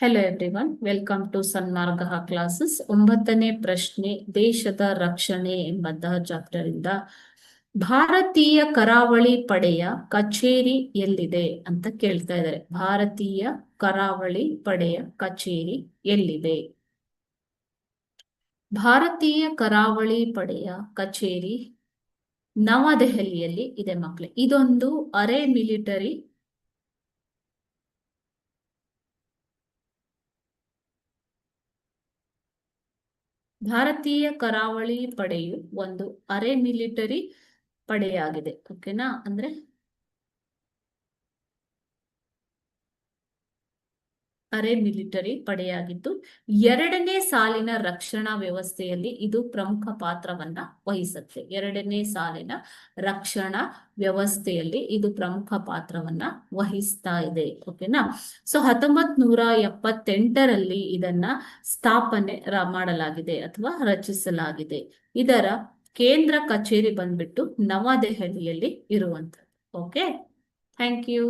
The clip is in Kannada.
Hello everyone, welcome to Sanmarga classes. 9ನೇ ಪ್ರಶ್ನೆ, ದೇಶದ ರಕ್ಷಣೆ ಎಂಬಂತಹ ಚಾಪ್ಟರ್ ಇಂದ ಭಾರತೀಯ ಕರಾವಳಿ ಪಡೆಯ ಕಚೇರಿ ಎಲ್ಲಿದೆ ಅಂತ ಕೇಳ್ತಾ ಇದ್ದಾರೆ. ಭಾರತೀಯ ಕರಾವಳಿ ಪಡೆಯ ಕಚೇರಿ ಎಲ್ಲಿದೆ? ಭಾರತೀಯ ಕರಾವಳಿ ಪಡೆಯ ಕಚೇರಿ ನವದೆಹಲಿಯಲ್ಲಿ ಇದೆ ಮಕ್ಕಳೇ. ಇದೊಂದು ಅರೆ ಮಿಲಿಟರಿ ಭಾರತೀಯ ಕರಾವಳಿ ಪಡೆಯು ಒಂದು ಅರೆ ಮಿಲಿಟರಿ ಪಡೆಯಾಗಿದೆ. ಓಕೆನಾ? ಅಂದ್ರೆ ಅರೆ ಮಿಲಿಟರಿ ಪಡೆಯಾಗಿದ್ದು ಎರಡನೇ ಸಾಲಿನ ರಕ್ಷಣಾ ವ್ಯವಸ್ಥೆಯಲ್ಲಿ ಇದು ಪ್ರಮುಖ ಪಾತ್ರವನ್ನ ವಹಿಸುತ್ತೆ. ಎರಡನೇ ಸಾಲಿನ ರಕ್ಷಣಾ ವ್ಯವಸ್ಥೆಯಲ್ಲಿ ಇದು ಪ್ರಮುಖ ಪಾತ್ರವನ್ನ ವಹಿಸ್ತಾ ಇದೆ. ಓಕೆನಾ? ಸೊ 1978ರಲ್ಲಿ ಇದನ್ನ ಸ್ಥಾಪನೆ ಮಾಡಲಾಗಿದೆ ಅಥವಾ ರಚಿಸಲಾಗಿದೆ. ಇದರ ಕೇಂದ್ರ ಕಚೇರಿ ಬಂದ್ಬಿಟ್ಟು ನವದೆಹಲಿಯಲ್ಲಿ ಇರುವಂತದ್ದು. Okay, thank you.